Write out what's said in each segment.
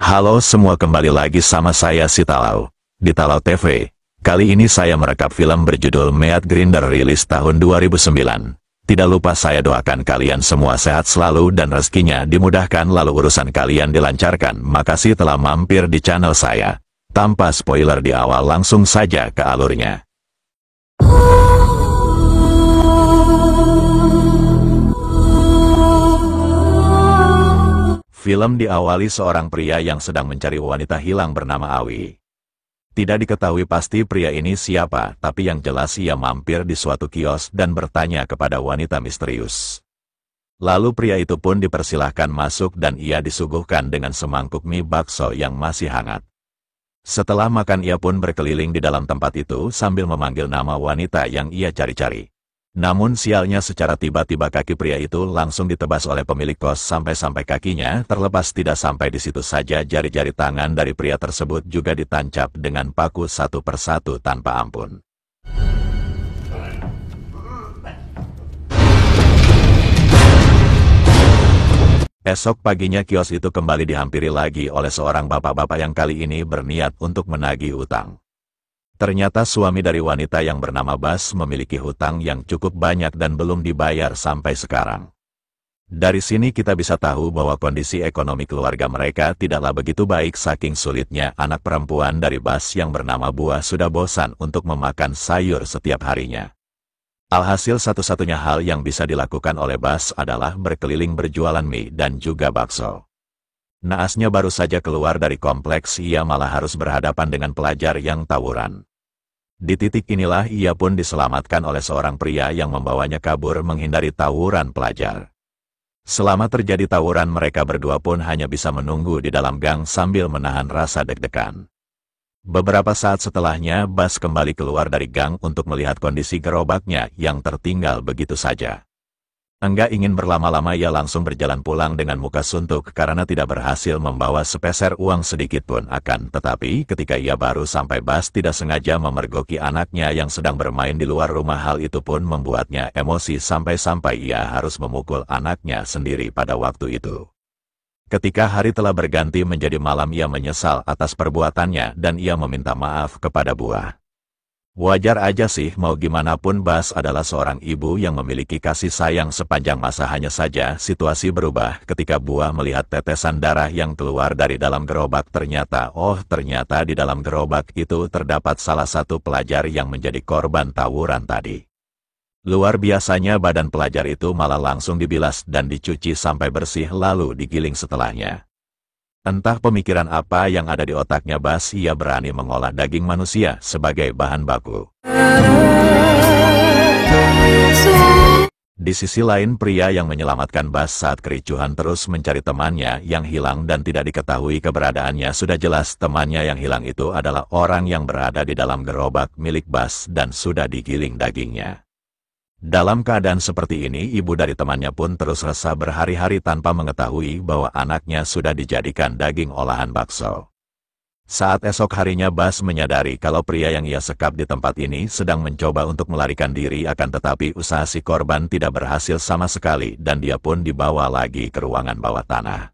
Halo semua, kembali lagi sama saya si Talau di Talau TV. Kali ini saya merekap film berjudul Meat Grinder rilis tahun 2009. Tidak lupa saya doakan kalian semua sehat selalu dan rezekinya dimudahkan lalu urusan kalian dilancarkan. Makasih telah mampir di channel saya. Tanpa spoiler di awal, langsung saja ke alurnya. Film diawali seorang pria yang sedang mencari wanita hilang bernama Awi. Tidak diketahui pasti pria ini siapa, tapi yang jelas ia mampir di suatu kios dan bertanya kepada wanita misterius. Lalu pria itu pun dipersilahkan masuk dan ia disuguhkan dengan semangkuk mie bakso yang masih hangat. Setelah makan ia pun berkeliling di dalam tempat itu sambil memanggil nama wanita yang ia cari-cari. Namun sialnya secara tiba-tiba kaki pria itu langsung ditebas oleh pemilik kos sampai-sampai kakinya terlepas. Tidak sampai di situ saja, jari-jari tangan dari pria tersebut juga ditancap dengan paku satu persatu tanpa ampun. Esok paginya kios itu kembali dihampiri lagi oleh seorang bapak-bapak yang kali ini berniat untuk menagih utang. Ternyata suami dari wanita yang bernama Bas memiliki hutang yang cukup banyak dan belum dibayar sampai sekarang. Dari sini kita bisa tahu bahwa kondisi ekonomi keluarga mereka tidaklah begitu baik. Saking sulitnya, anak perempuan dari Bas yang bernama Buah sudah bosan untuk memakan sayur setiap harinya. Alhasil satu-satunya hal yang bisa dilakukan oleh Bas adalah berkeliling berjualan mie dan juga bakso. Naasnya baru saja keluar dari kompleks ia malah harus berhadapan dengan pelajar yang tawuran. Di titik inilah ia pun diselamatkan oleh seorang pria yang membawanya kabur menghindari tawuran pelajar. Selama terjadi tawuran, mereka berdua pun hanya bisa menunggu di dalam gang sambil menahan rasa deg-degan. Beberapa saat setelahnya Bas kembali keluar dari gang untuk melihat kondisi gerobaknya yang tertinggal begitu saja. Enggak ingin berlama-lama ia langsung berjalan pulang dengan muka suntuk karena tidak berhasil membawa sepeser uang sedikit pun. Akan tetapi ketika ia baru sampai, Bas tidak sengaja memergoki anaknya yang sedang bermain di luar rumah. Hal itu pun membuatnya emosi sampai-sampai ia harus memukul anaknya sendiri pada waktu itu. Ketika hari telah berganti menjadi malam, ia menyesal atas perbuatannya dan ia meminta maaf kepada Buah. Wajar aja sih, mau gimana pun Bas adalah seorang ibu yang memiliki kasih sayang sepanjang masa. Hanya saja situasi berubah ketika Buah melihat tetesan darah yang keluar dari dalam gerobak. Ternyata di dalam gerobak itu terdapat salah satu pelajar yang menjadi korban tawuran tadi. Luar biasanya, badan pelajar itu malah langsung dibilas dan dicuci sampai bersih lalu digiling setelahnya. Entah pemikiran apa yang ada di otaknya Bas, ia berani mengolah daging manusia sebagai bahan baku. Di sisi lain, pria yang menyelamatkan Bas saat kericuhan terus mencari temannya yang hilang dan tidak diketahui keberadaannya. Sudah jelas temannya yang hilang itu adalah orang yang berada di dalam gerobak milik Bas dan sudah digiling dagingnya. Dalam keadaan seperti ini, ibu dari temannya pun terus resah berhari-hari tanpa mengetahui bahwa anaknya sudah dijadikan daging olahan bakso. Saat esok harinya Bas menyadari kalau pria yang ia sekap di tempat ini sedang mencoba untuk melarikan diri, akan tetapi usaha si korban tidak berhasil sama sekali dan dia pun dibawa lagi ke ruangan bawah tanah.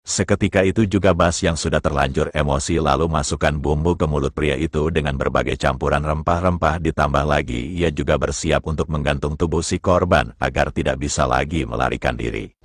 Seketika itu juga Bas yang sudah terlanjur emosi lalu masukkan bumbu ke mulut pria itu dengan berbagai campuran rempah-rempah. Ditambah lagi ia juga bersiap untuk menggantung tubuh si korban agar tidak bisa lagi melarikan diri.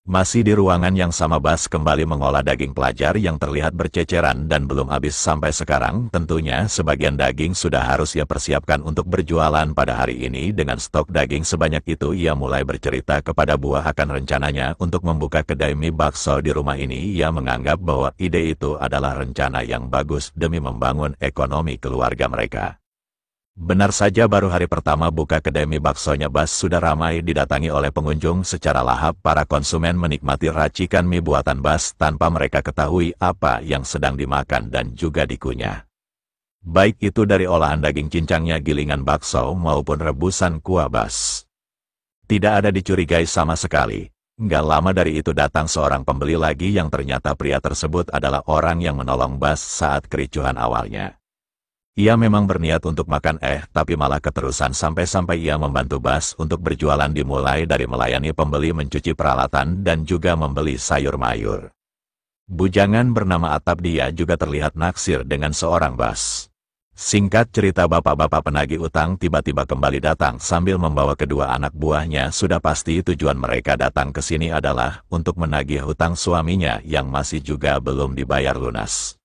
Masih di ruangan yang sama, Bas kembali mengolah daging pelajar yang terlihat berceceran dan belum habis sampai sekarang. Tentunya sebagian daging sudah harus ia persiapkan untuk berjualan pada hari ini. Dengan stok daging sebanyak itu, ia mulai bercerita kepada Buah akan rencananya untuk membuka kedai mie bakso di rumah ini. Ia menganggap bahwa ide itu adalah rencana yang bagus demi membangun ekonomi keluarga mereka. Benar saja, baru hari pertama buka kedai mie baksonya Bas sudah ramai didatangi oleh pengunjung. Secara lahap para konsumen menikmati racikan mie buatan Bas tanpa mereka ketahui apa yang sedang dimakan dan juga dikunyah. Baik itu dari olahan daging cincangnya, gilingan bakso maupun rebusan kuah Bas. Tidak ada dicurigai sama sekali. Nggak lama dari itu datang seorang pembeli lagi yang ternyata pria tersebut adalah orang yang menolong Bas saat kericuhan awalnya. Ia memang berniat untuk makan tapi malah keterusan sampai-sampai ia membantu Bas untuk berjualan dimulai dari melayani pembeli mencuci peralatan dan juga membeli sayur mayur. Bujangan bernama Atap dia juga terlihat naksir dengan seorang Bas. Singkat cerita bapak-bapak penagih utang tiba-tiba kembali datang sambil membawa kedua anak buahnya. Sudah pasti tujuan mereka datang ke sini adalah untuk menagih hutang suaminya yang masih juga belum dibayar lunas.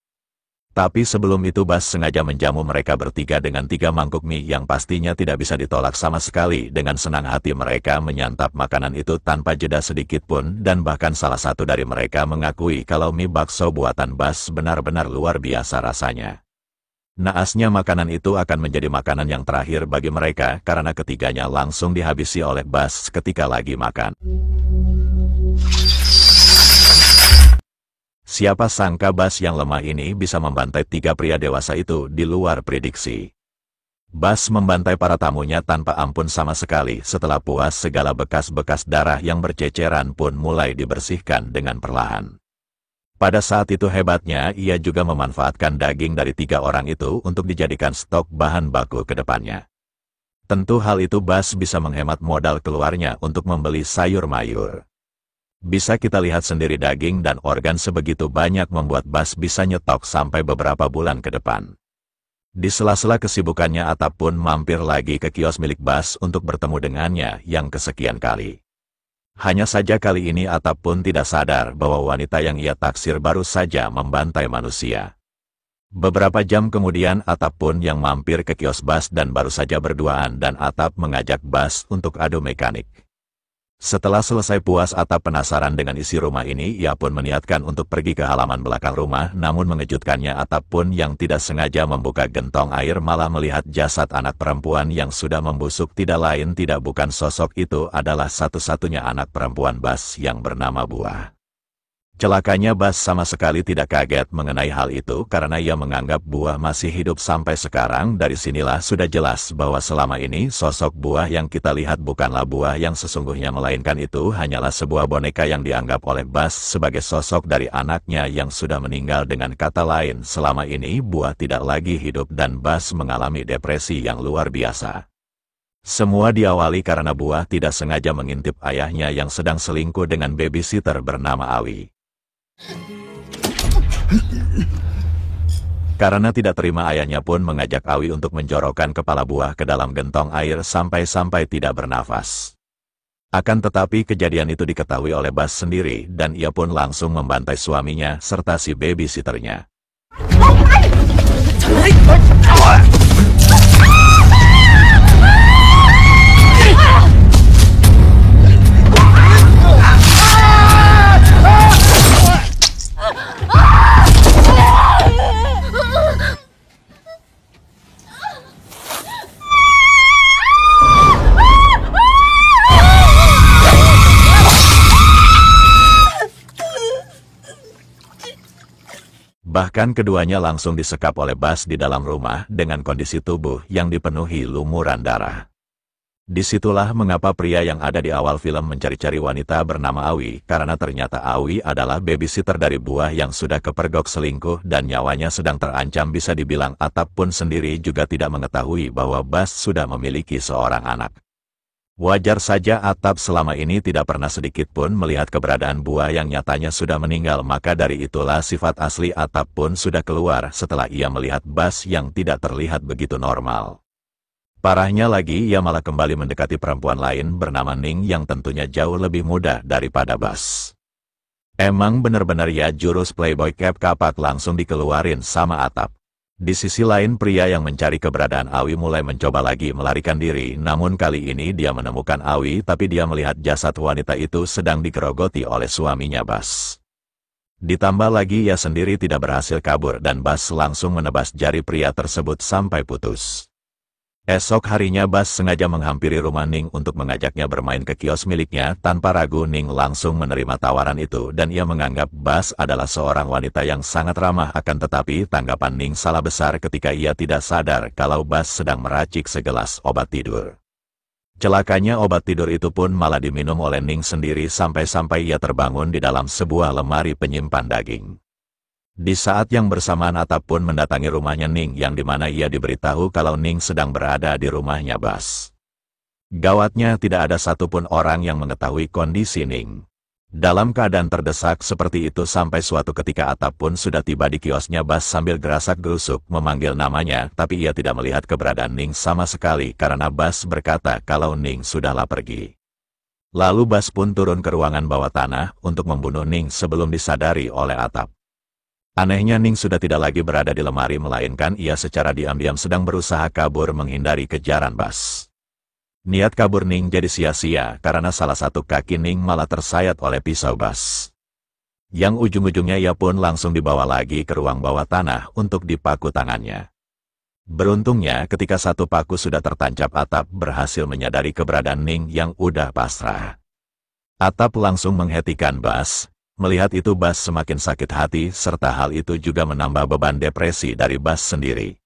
Tapi sebelum itu Bas sengaja menjamu mereka bertiga dengan 3 mangkuk mie yang pastinya tidak bisa ditolak sama sekali. Dengan senang hati mereka menyantap makanan itu tanpa jeda sedikit pun, dan bahkan salah satu dari mereka mengakui kalau mie bakso buatan Bas benar-benar luar biasa rasanya. Naasnya makanan itu akan menjadi makanan yang terakhir bagi mereka karena ketiganya langsung dihabisi oleh Bas ketika lagi makan. Siapa sangka Bas yang lemah ini bisa membantai 3 pria dewasa itu di luar prediksi. Bas membantai para tamunya tanpa ampun sama sekali. Setelah puas, segala bekas-bekas darah yang berceceran pun mulai dibersihkan dengan perlahan. Pada saat itu hebatnya, ia juga memanfaatkan daging dari 3 orang itu untuk dijadikan stok bahan baku ke depannya. Tentu hal itu Bas bisa menghemat modal keluarnya untuk membeli sayur mayur. Bisa kita lihat sendiri daging dan organ sebegitu banyak membuat Bas bisa nyetok sampai beberapa bulan ke depan. Di sela-sela kesibukannya Atap pun mampir lagi ke kios milik Bas untuk bertemu dengannya yang kesekian kali. Hanya saja kali ini Atap pun tidak sadar bahwa wanita yang ia taksir baru saja membantai manusia. Beberapa jam kemudian Atap pun yang mampir ke kios Bas dan baru saja berduaan dan Atap mengajak Bas untuk adu mekanik. Setelah selesai puas Atap penasaran dengan isi rumah ini, ia pun meniatkan untuk pergi ke halaman belakang rumah, namun mengejutkannya Atap pun yang tidak sengaja membuka gentong air malah melihat jasad anak perempuan yang sudah membusuk. Tidak lain tidak bukan sosok itu adalah satu-satunya anak perempuan Bas yang bernama Buah. Celakanya Bas sama sekali tidak kaget mengenai hal itu karena ia menganggap Buah masih hidup sampai sekarang. Dari sinilah sudah jelas bahwa selama ini sosok Buah yang kita lihat bukanlah Buah yang sesungguhnya, melainkan itu hanyalah sebuah boneka yang dianggap oleh Bas sebagai sosok dari anaknya yang sudah meninggal. Dengan kata lain, selama ini Buah tidak lagi hidup dan Bas mengalami depresi yang luar biasa. Semua diawali karena Buah tidak sengaja mengintip ayahnya yang sedang selingkuh dengan babysitter bernama Awi. Karena tidak terima, ayahnya pun mengajak Awi untuk menjorokkan kepala Buah ke dalam gentong air sampai-sampai tidak bernafas. Akan tetapi kejadian itu diketahui oleh Bas sendiri dan ia pun langsung membantai suaminya serta si babysitternya. Bahkan keduanya langsung disekap oleh Bas di dalam rumah dengan kondisi tubuh yang dipenuhi lumuran darah. Disitulah mengapa pria yang ada di awal film mencari-cari wanita bernama Awi, karena ternyata Awi adalah babysitter dari Buah yang sudah kepergok selingkuh dan nyawanya sedang terancam. Bisa dibilang Atap pun sendiri juga tidak mengetahui bahwa Bas sudah memiliki seorang anak. Wajar saja Atap selama ini tidak pernah sedikit pun melihat keberadaan Buah yang nyatanya sudah meninggal, maka dari itulah sifat asli Atap pun sudah keluar setelah ia melihat Bas yang tidak terlihat begitu normal. Parahnya lagi, ia malah kembali mendekati perempuan lain bernama Ning yang tentunya jauh lebih muda daripada Bas. Emang benar-benar ya, jurus Playboy Cap kapak langsung dikeluarin sama Atap. Di sisi lain, pria yang mencari keberadaan Awi mulai mencoba lagi melarikan diri, namun kali ini dia menemukan Awi tapi dia melihat jasad wanita itu sedang digerogoti oleh suaminya Bas. Ditambah lagi ia sendiri tidak berhasil kabur dan Bas langsung menebas jari pria tersebut sampai putus. Esok harinya Bas sengaja menghampiri rumah Ning untuk mengajaknya bermain ke kios miliknya. Tanpa ragu Ning langsung menerima tawaran itu dan ia menganggap Bas adalah seorang wanita yang sangat ramah. Akan tetapi tanggapan Ning salah besar ketika ia tidak sadar kalau Bas sedang meracik segelas obat tidur. Celakanya obat tidur itu pun malah diminum oleh Ning sendiri sampai-sampai ia terbangun di dalam sebuah lemari penyimpan daging. Di saat yang bersamaan Atap pun mendatangi rumahnya Ning yang dimana ia diberitahu kalau Ning sedang berada di rumahnya Bas. Gawatnya tidak ada satupun orang yang mengetahui kondisi Ning. Dalam keadaan terdesak seperti itu sampai suatu ketika Atap pun sudah tiba di kiosnya Bas sambil gerasak-gerusuk memanggil namanya, tapi ia tidak melihat keberadaan Ning sama sekali karena Bas berkata kalau Ning sudahlah pergi. Lalu Bas pun turun ke ruangan bawah tanah untuk membunuh Ning sebelum disadari oleh Atap. Anehnya Ning sudah tidak lagi berada di lemari melainkan ia secara diam-diam sedang berusaha kabur menghindari kejaran Bas. Niat kabur Ning jadi sia-sia karena salah satu kaki Ning malah tersayat oleh pisau Bas. Yang ujung-ujungnya ia pun langsung dibawa lagi ke ruang bawah tanah untuk dipaku tangannya. Beruntungnya ketika satu paku sudah tertancap Atap berhasil menyadari keberadaan Ning yang udah pasrah. Atap langsung menghentikan Bas. Melihat itu Bas semakin sakit hati serta hal itu juga menambah beban depresi dari Bas sendiri.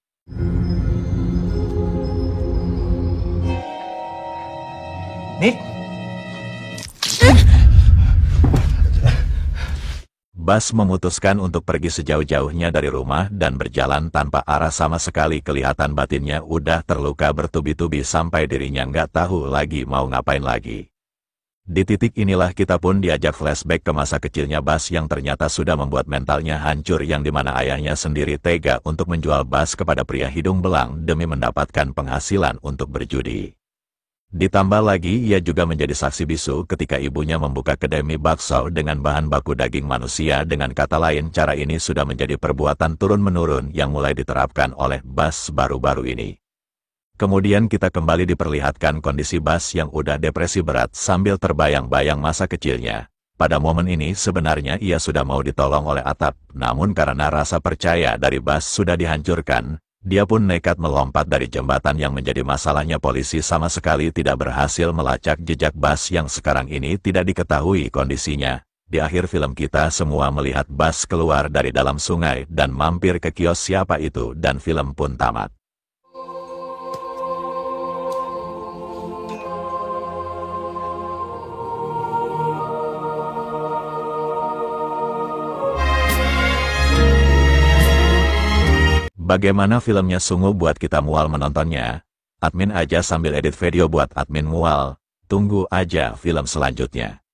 Nick? Bas memutuskan untuk pergi sejauh-jauhnya dari rumah dan berjalan tanpa arah sama sekali. Kelihatan batinnya udah terluka bertubi-tubi sampai dirinya nggak tahu lagi mau ngapain lagi. Di titik inilah kita pun diajak flashback ke masa kecilnya Bas yang ternyata sudah membuat mentalnya hancur yang dimana ayahnya sendiri tega untuk menjual Bas kepada pria hidung belang demi mendapatkan penghasilan untuk berjudi. Ditambah lagi ia juga menjadi saksi bisu ketika ibunya membuka kedai bakso dengan bahan baku daging manusia. Dengan kata lain cara ini sudah menjadi perbuatan turun-menurun yang mulai diterapkan oleh Bas baru-baru ini. Kemudian kita kembali diperlihatkan kondisi Bas yang udah depresi berat sambil terbayang-bayang masa kecilnya. Pada momen ini sebenarnya ia sudah mau ditolong oleh Atap, namun karena rasa percaya dari Bas sudah dihancurkan, dia pun nekat melompat dari jembatan. Yang menjadi masalahnya polisi sama sekali tidak berhasil melacak jejak Bas yang sekarang ini tidak diketahui kondisinya. Di akhir film kita semua melihat Bas keluar dari dalam sungai dan mampir ke kios siapa itu dan film pun tamat. Bagaimana filmnya sungguh buat kita mual menontonnya? Admin aja sambil edit video buat admin mual. Tunggu aja film selanjutnya.